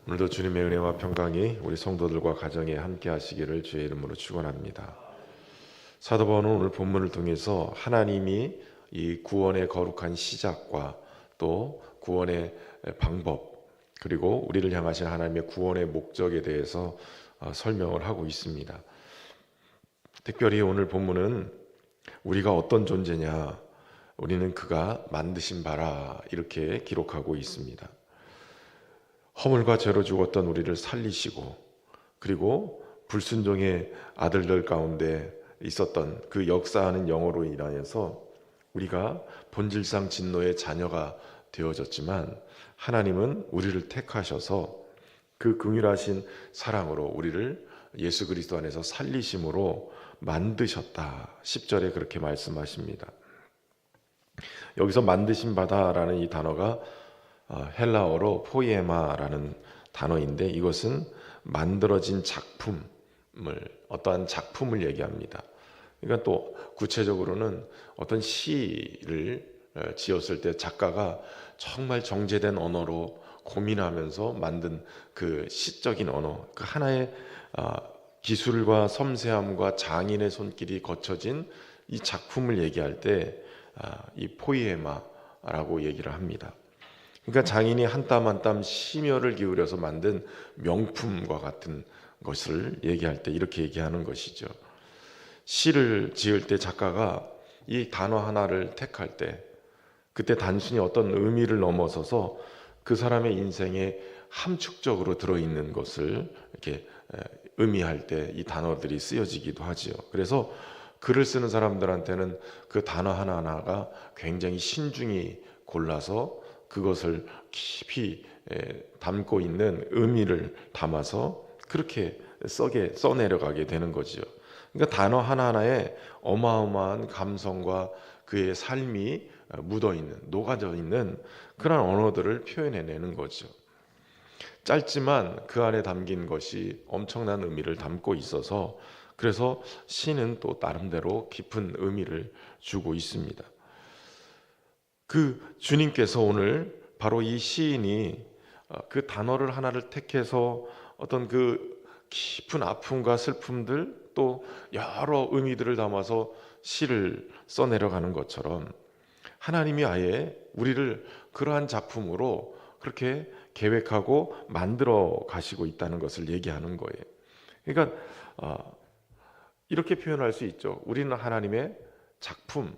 오늘도 주님의 은혜와 평강이 우리 성도들과 가정에 함께 하시기를 주의 이름으로 축원합니다. 사도 바울은 오늘 본문을 통해서 하나님이 이 구원의 거룩한 시작과 또 구원의 방법, 그리고 우리를 향하신 하나님의 구원의 목적에 대해서 설명을 하고 있습니다. 특별히 오늘 본문은 우리가 어떤 존재냐, 우리는 그가 만드신 바라, 이렇게 기록하고 있습니다. 허물과 죄로 죽었던 우리를 살리시고, 그리고 불순종의 아들들 가운데 있었던 그 역사하는 영으로 인하여서 우리가 본질상 진노의 자녀가 되어졌지만, 하나님은 우리를 택하셔서 그 긍휼하신 사랑으로 우리를 예수 그리스도 안에서 살리심으로 만드셨다. 10절에 그렇게 말씀하십니다. 여기서 만드신 바다라는 이 단어가 헬라어로 포이에마라는 단어인데, 이것은 만들어진 작품을, 어떠한 작품을 얘기합니다. 그러니까 또 구체적으로는 어떤 시를 지었을 때 작가가 정말 정제된 언어로 고민하면서 만든 그 시적인 언어, 그 하나의 기술과 섬세함과 장인의 손길이 거쳐진 이 작품을 얘기할 때 이 포이에마라고 얘기를 합니다. 그러니까 장인이 한 땀 한 땀 심혈을 기울여서 만든 명품과 같은 것을 얘기할 때 이렇게 얘기하는 것이죠. 시를 지을 때 작가가 이 단어 하나를 택할 때, 그때 단순히 어떤 의미를 넘어서서 그 사람의 인생에 함축적으로 들어있는 것을 이렇게 의미할 때 이 단어들이 쓰여지기도 하지요. 그래서 글을 쓰는 사람들한테는 그 단어 하나하나가 굉장히 신중히 골라서 그것을 깊이 담고 있는 의미를 담아서 그렇게 써내려가게 되는 거지요. 그러니까 단어 하나하나에 어마어마한 감성과 그의 삶이 묻어있는, 녹아져 있는 그런 언어들을 표현해내는 거죠. 짧지만 그 안에 담긴 것이 엄청난 의미를 담고 있어서, 그래서 시는 또 나름대로 깊은 의미를 주고 있습니다. 그 주님께서 오늘 바로 이 시인이 그 단어를 하나를 택해서 어떤 그 깊은 아픔과 슬픔들, 또 여러 의미들을 담아서 시를 써내려가는 것처럼 하나님이 아예 우리를 그러한 작품으로 그렇게 계획하고 만들어 가시고 있다는 것을 얘기하는 거예요. 그러니까 이렇게 표현할 수 있죠. 우리는 하나님의 작품,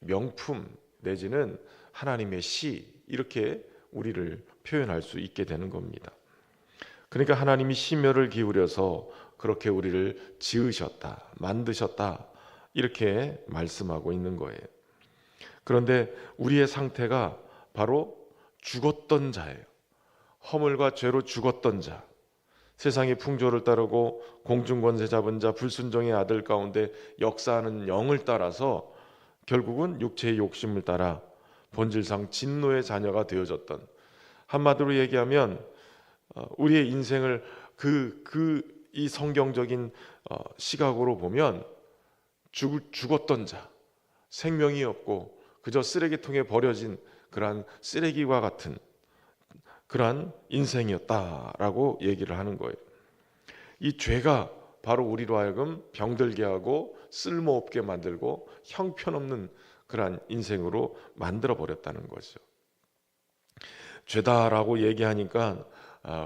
명품, 내지는 하나님의 시, 이렇게 우리를 표현할 수 있게 되는 겁니다. 그러니까 하나님이 심혈을 기울여서 그렇게 우리를 지으셨다, 만드셨다, 이렇게 말씀하고 있는 거예요. 그런데 우리의 상태가 바로 죽었던 자예요. 허물과 죄로 죽었던 자, 세상의 풍조를 따르고 공중권세 잡은 자, 불순종의 아들 가운데 역사하는 영을 따라서 결국은 육체의 욕심을 따라 본질상 진노의 자녀가 되어졌던, 한마디로 얘기하면 우리의 인생을 이 성경적인 시각으로 보면 죽었던 자, 생명이 없고 그저 쓰레기통에 버려진 그러한 쓰레기와 같은 그러한 인생이었다라고 얘기를 하는 거예요. 이 죄가 바로 우리로 하여금 병들게 하고 쓸모없게 만들고 형편없는 그러한 인생으로 만들어 버렸다는 거죠. 죄다라고 얘기하니까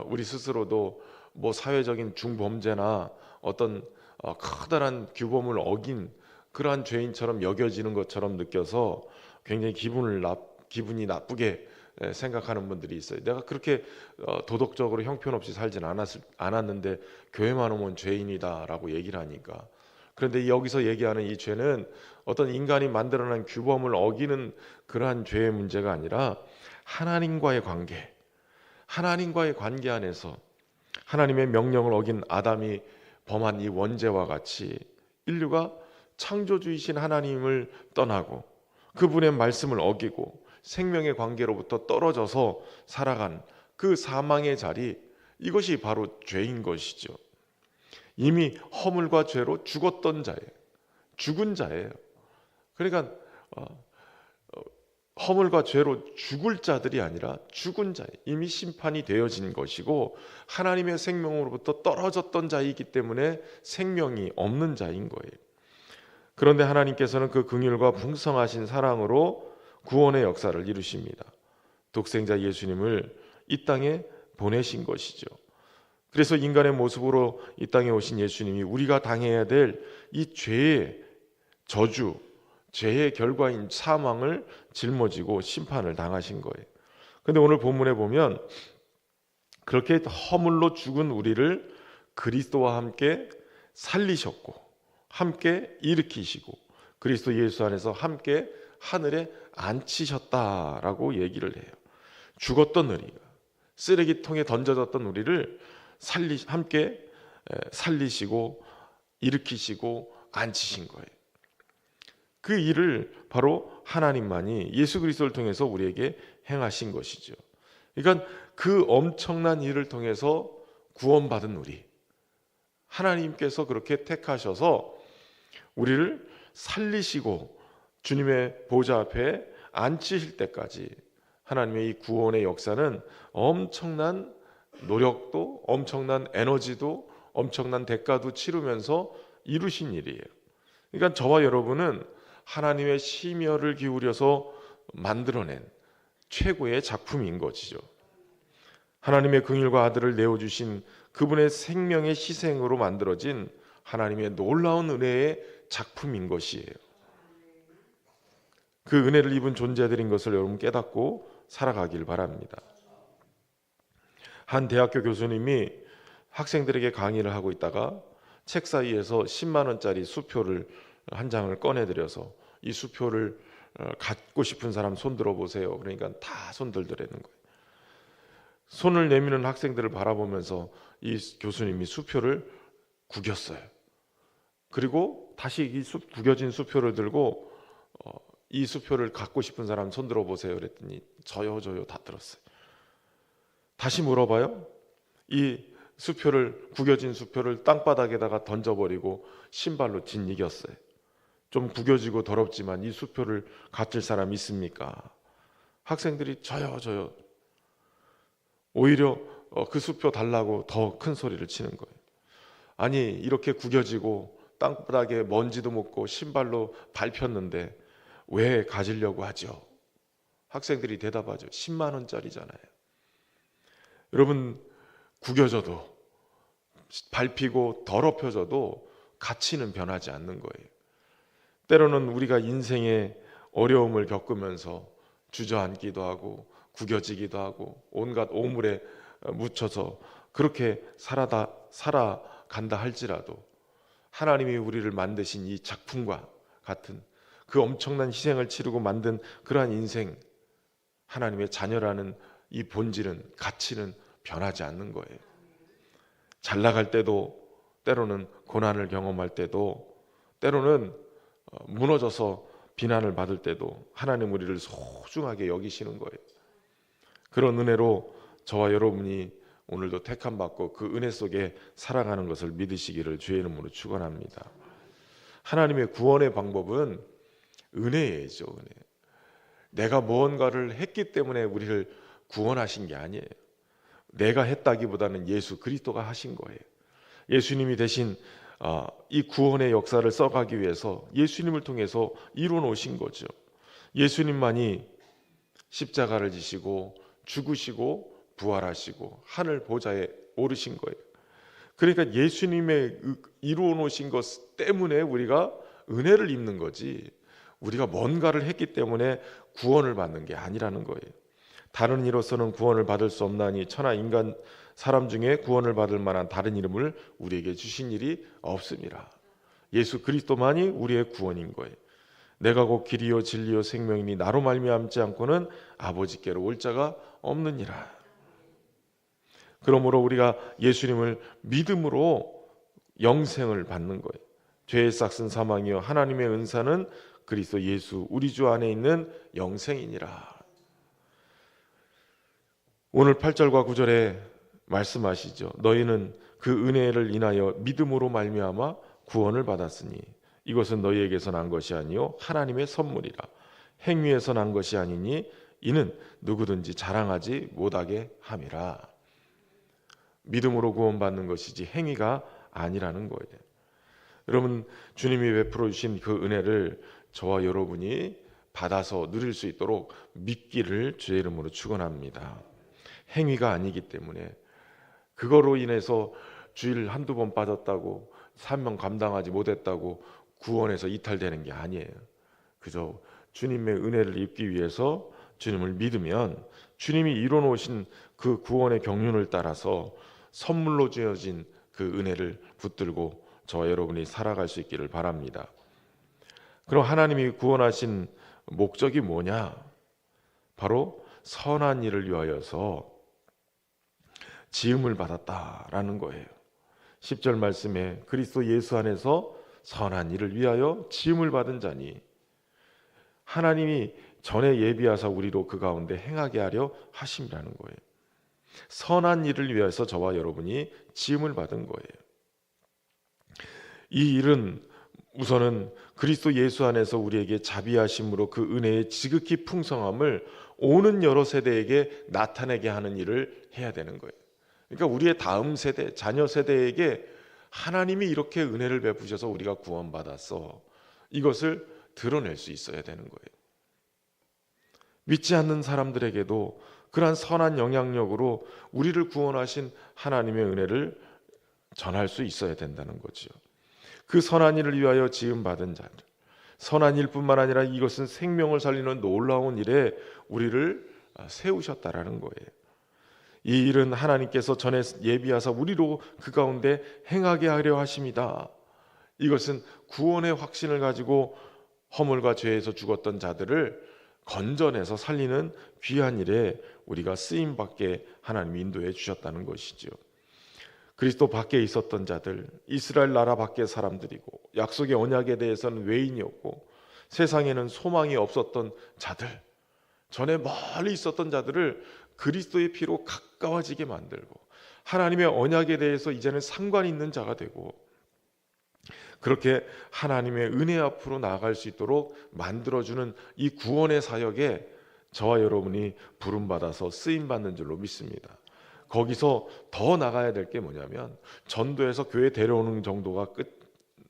우리 스스로도 뭐 사회적인 중범죄나 어떤 커다란 규범을 어긴 그러한 죄인처럼 여겨지는 것처럼 느껴서 굉장히 기분이 나쁘게 생각하는 분들이 있어요. 내가 그렇게 도덕적으로 형편없이 살진 않았는데 교회만 오면 죄인이다라고 얘기를 하니까. 그런데 여기서 얘기하는 이 죄는 어떤 인간이 만들어낸 규범을 어기는 그러한 죄의 문제가 아니라 하나님과의 관계 안에서 하나님의 명령을 어긴 아담이 범한 이 원죄와 같이 인류가 창조주이신 하나님을 떠나고 그분의 말씀을 어기고 생명의 관계로부터 떨어져서 살아간 그 사망의 자리, 이것이 바로 죄인 것이죠. 이미 허물과 죄로 죽었던 자예요. 죽은 자예요. 그러니까 허물과 죄로 죽을 자들이 아니라 죽은 자, 이미 심판이 되어진 것이고 하나님의 생명으로부터 떨어졌던 자이기 때문에 생명이 없는 자인 거예요. 그런데 하나님께서는 그 긍휼과 풍성하신 사랑으로 구원의 역사를 이루십니다. 독생자 예수님을 이 땅에 보내신 것이죠. 그래서 인간의 모습으로 이 땅에 오신 예수님이 우리가 당해야 될 이 죄의 저주, 죄의 결과인 사망을 짊어지고 심판을 당하신 거예요. 그런데 오늘 본문에 보면 그렇게 허물로 죽은 우리를 그리스도와 함께 살리셨고 함께 일으키시고 그리스도 예수 안에서 함께 하늘에 앉히셨다라고 얘기를 해요. 죽었던 우리가, 쓰레기통에 던져졌던 우리를 함께 살리시고 일으키시고 앉히신 거예요. 그 일을 바로 하나님만이 예수 그리스도를 통해서 우리에게 행하신 것이죠. 그러니까 그 엄청난 일을 통해서 구원받은 우리, 하나님께서 그렇게 택하셔서 우리를 살리시고 주님의 보좌 앞에 앉히실 때까지 하나님의 이 구원의 역사는 엄청난 노력도, 엄청난 에너지도, 엄청난 대가도 치르면서 이루신 일이에요. 그러니까 저와 여러분은 하나님의 심혈을 기울여서 만들어낸 최고의 작품인 것이죠. 하나님의 긍휼과 아들을 내어주신 그분의 생명의 희생으로 만들어진 하나님의 놀라운 은혜의 작품인 것이에요. 그 은혜를 입은 존재들인 것을 여러분 깨닫고 살아가길 바랍니다. 한 대학교 교수님이 학생들에게 강의를 하고 있다가 책 사이에서 10만 원짜리 수표를 한 장을 꺼내드려서 이 수표를 갖고 싶은 사람 손 들어보세요. 그러니까 다 손 들더라는 거예요. 손을 내미는 학생들을 바라보면서 이 교수님이 수표를 구겼어요. 그리고 다시 이 구겨진 수표를 들고 이 수표를 갖고 싶은 사람 손 들어보세요. 그랬더니 저요 다 들었어요. 다시 물어봐요. 이 수표를, 구겨진 수표를 땅바닥에다가 던져버리고 신발로 짓이겼어요. 좀 구겨지고 더럽지만 이 수표를 갖을 사람 있습니까? 학생들이 저요. 오히려 그 수표 달라고 더 큰 소리를 치는 거예요. 아니, 이렇게 구겨지고 땅바닥에 먼지도 묻고 신발로 밟혔는데 왜 가지려고 하죠? 학생들이 대답하죠. 10만 원짜리잖아요. 여러분, 구겨져도 밟히고 더럽혀져도 가치는 변하지 않는 거예요. 때로는 우리가 인생의 어려움을 겪으면서 주저앉기도 하고 구겨지기도 하고 온갖 오물에 묻혀서 그렇게 살아간다 할지라도 하나님이 우리를 만드신 이 작품과 같은 그 엄청난 희생을 치르고 만든 그러한 인생, 하나님의 자녀라는 이 본질은, 가치는 변하지 않는 거예요. 잘 나갈 때도, 때로는 고난을 경험할 때도, 때로는 무너져서 비난을 받을 때도 하나님 우리를 소중하게 여기시는 거예요. 그런 은혜로 저와 여러분이 오늘도 택함받고 그 은혜 속에 살아가는 것을 믿으시기를 주의 이름으로 축원합니다. 하나님의 구원의 방법은 은혜죠. 은혜. 내가 무언가를 했기 때문에 우리를 구원하신 게 아니에요. 내가 했다기보다는 예수 그리스도가 하신 거예요. 예수님이 대신 이 구원의 역사를 써가기 위해서 예수님을 통해서 이루어 놓으신 거죠. 예수님만이 십자가를 지시고 죽으시고 부활하시고 하늘 보좌에 오르신 거예요. 그러니까 예수님의 이루어 놓으신 것 때문에 우리가 은혜를 입는 거지, 우리가 뭔가를 했기 때문에 구원을 받는 게 아니라는 거예요. 다른 이로서는 구원을 받을 수 없나니 천하 인간 사람 중에 구원을 받을 만한 다른 이름을 우리에게 주신 일이 없습니다. 예수 그리스도만이 우리의 구원인 거예요. 내가 곧 길이요 진리요 생명이니 나로 말미암지 않고는 아버지께로 올 자가 없느니라. 그러므로 우리가 예수님을 믿음으로 영생을 받는 거예요. 죄의 싹은 사망이요 하나님의 은사는 그리스도 예수 우리 주 안에 있는 영생이니라. 오늘 8절과 9절에 말씀하시죠. 너희는 그 은혜를 인하여 믿음으로 말미암아 구원을 받았으니 이것은 너희에게서 난 것이 아니요 하나님의 선물이라. 행위에서 난 것이 아니니 이는 누구든지 자랑하지 못하게 함이라. 믿음으로 구원받는 것이지 행위가 아니라는 거예요. 여러분, 주님이 베풀어 주신 그 은혜를 저와 여러분이 받아서 누릴 수 있도록 믿기를 주의 이름으로 축원합니다. 행위가 아니기 때문에 그거로 인해서 주일 한두 번 빠졌다고 사명 감당하지 못했다고 구원에서 이탈되는 게 아니에요. 그저 주님의 은혜를 입기 위해서 주님을 믿으면 주님이 이뤄놓으신 그 구원의 경륜을 따라서 선물로 주어진 그 은혜를 붙들고 저와 여러분이 살아갈 수 있기를 바랍니다. 그럼 하나님이 구원하신 목적이 뭐냐? 바로 선한 일을 위하여서 지음을 받았다라는 거예요. 10절 말씀에 그리스도 예수 안에서 선한 일을 위하여 지음을 받은 자니 하나님이 전에 예비하사 우리로 그 가운데 행하게 하려 하심이라는 거예요. 선한 일을 위해서 저와 여러분이 지음을 받은 거예요. 이 일은 우선은 그리스도 예수 안에서 우리에게 자비하심으로 그 은혜의 지극히 풍성함을 오는 여러 세대에게 나타내게 하는 일을 해야 되는 거예요. 그러니까 우리의 다음 세대, 자녀 세대에게 하나님이 이렇게 은혜를 베푸셔서 우리가 구원받았어, 이것을 드러낼 수 있어야 되는 거예요. 믿지 않는 사람들에게도 그러한 선한 영향력으로 우리를 구원하신 하나님의 은혜를 전할 수 있어야 된다는 거죠. 그 선한 일을 위하여 지음받은 자들, 선한 일뿐만 아니라 이것은 생명을 살리는 놀라운 일에 우리를 세우셨다라는 거예요. 이 일은 하나님께서 전에 예비하사 우리로 그 가운데 행하게 하려 하심이다. 이것은 구원의 확신을 가지고 허물과 죄에서 죽었던 자들을 건져내서 살리는 귀한 일에 우리가 쓰임받게 하나님이 인도해 주셨다는 것이죠. 그리스도 밖에 있었던 자들, 이스라엘 나라 밖의 사람들이고 약속의 언약에 대해서는 외인이었고 세상에는 소망이 없었던 자들, 전에 멀리 있었던 자들을 그리스도의 피로 가까워지게 만들고 하나님의 언약에 대해서 이제는 상관 있는 자가 되고 그렇게 하나님의 은혜 앞으로 나아갈 수 있도록 만들어주는 이 구원의 사역에 저와 여러분이 부름받아서 쓰임받는 줄로 믿습니다. 거기서 더 나가야 될 게 뭐냐면 전도해서 교회 데려오는 정도가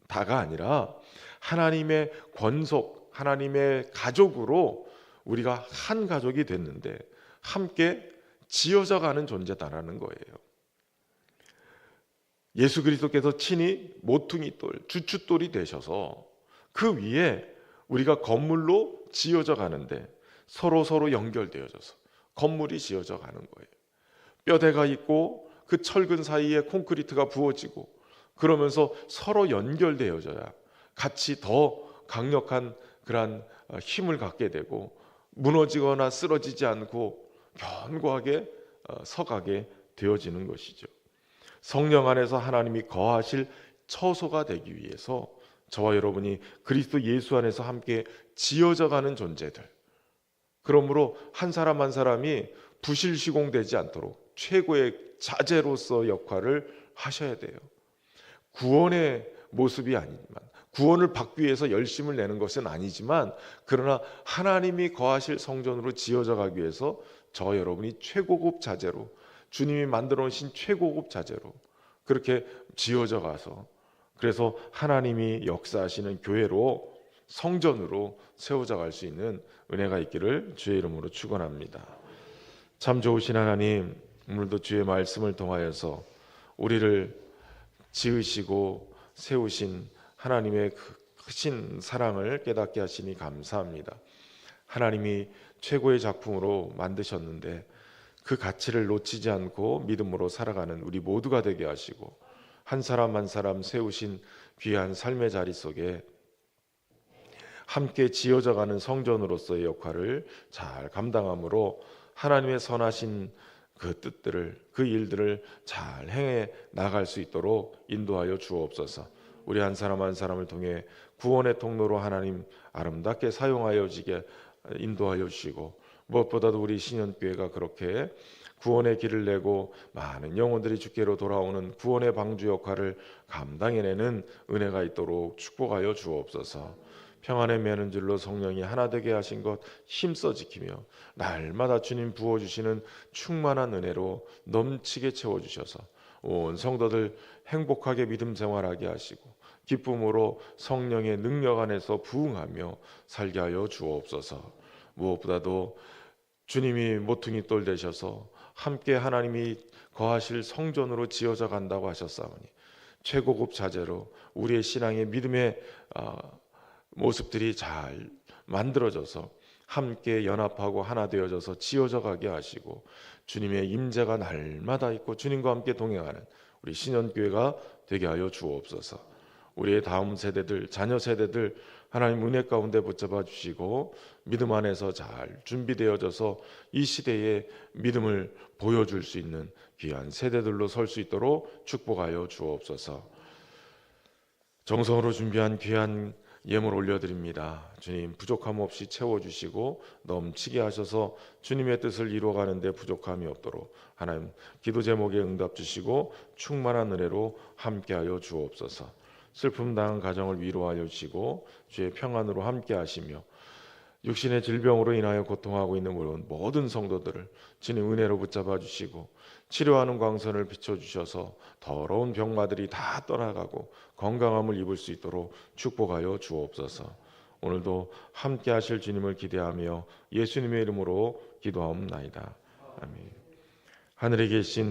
다가 아니라 하나님의 권속, 하나님의 가족으로 우리가 한 가족이 됐는데 함께 지어져 가는 존재다라는 거예요. 예수 그리스도께서 친히 모퉁이 돌, 주춧돌이 되셔서 그 위에 우리가 건물로 지어져 가는데 서로 연결되어져서 건물이 지어져 가는 거예요. 뼈대가 있고 그 철근 사이에 콘크리트가 부어지고 그러면서 서로 연결되어져야 같이 더 강력한 그러한 힘을 갖게 되고 무너지거나 쓰러지지 않고 견고하게 서가게 되어지는 것이죠. 성령 안에서 하나님이 거하실 처소가 되기 위해서 저와 여러분이 그리스도 예수 안에서 함께 지어져가는 존재들, 그러므로 한 사람 한 사람이 부실시공되지 않도록 최고의 자제로서 역할을 하셔야 돼요. 구원의 모습이 아니지만, 구원을 받기 위해서 열심을 내는 것은 아니지만, 그러나 하나님이 거하실 성전으로 지어져 가기 위해서 저 여러분이 최고급 자재로, 주님이 만들어 놓으신 최고급 자재로 그렇게 지어져 가서, 그래서 하나님이 역사하시는 교회로, 성전으로 세워져 갈 수 있는 은혜가 있기를 주의 이름으로 축원합니다. 참 좋으신 하나님, 오늘도 주의 말씀을 통하여서 우리를 지으시고 세우신 하나님의 크신 사랑을 깨닫게 하시니 감사합니다. 하나님이 최고의 작품으로 만드셨는데 그 가치를 놓치지 않고 믿음으로 살아가는 우리 모두가 되게 하시고, 한 사람 한 사람 세우신 귀한 삶의 자리 속에 함께 지어져가는 성전으로서의 역할을 잘 감당함으로 하나님의 선하신 그 뜻들을, 그 일들을 잘 행해 나갈 수 있도록 인도하여 주옵소서. 우리 한 사람 한 사람을 통해 구원의 통로로 하나님 아름답게 사용하여 지게 인도하여 주시고, 무엇보다도 우리 신현교회가 그렇게 구원의 길을 내고 많은 영혼들이 주께로 돌아오는 구원의 방주 역할을 감당해내는 은혜가 있도록 축복하여 주옵소서. 평안의 매는줄로 성령이 하나 되게 하신 것 힘써 지키며 날마다 주님 부어주시는 충만한 은혜로 넘치게 채워주셔서 온 성도들 행복하게 믿음 생활하게 하시고 기쁨으로 성령의 능력 안에서 부응하며 살게 하여 주옵소서. 무엇보다도 주님이 모퉁이 돌 되셔서 함께 하나님이 거하실 성전으로 지어져 간다고 하셨사오니 최고급 자재로 우리의 신앙의 믿음의 모습들이 잘 만들어져서 함께 연합하고 하나 되어져서 지어져 가게 하시고 주님의 임재가 날마다 있고 주님과 함께 동행하는 우리 신현교회가 되게 하여 주옵소서. 우리의 다음 세대들, 자녀 세대들 하나님 은혜 가운데 붙잡아 주시고 믿음 안에서 잘 준비되어져서 이 시대에 믿음을 보여줄 수 있는 귀한 세대들로 설 수 있도록 축복하여 주옵소서. 정성으로 준비한 귀한 예물 올려드립니다. 주님 부족함 없이 채워주시고 넘치게 하셔서 주님의 뜻을 이루어가는 데 부족함이 없도록 하나님 기도 제목에 응답 주시고 충만한 은혜로 함께하여 주옵소서. 슬픔 당한 가정을 위로하여 주시고 주의 평안으로 함께하시며 육신의 질병으로 인하여 고통하고 있는 모든 성도들을 주님 은혜로 붙잡아 주시고 치료하는 광선을 비춰주셔서 더러운 병마들이 다 떠나가고 건강함을 입을 수 있도록 축복하여 주옵소서. 오늘도 함께 하실 주님을 기대하며 예수님의 이름으로 기도하옵나이다. 아멘. 하늘에 계신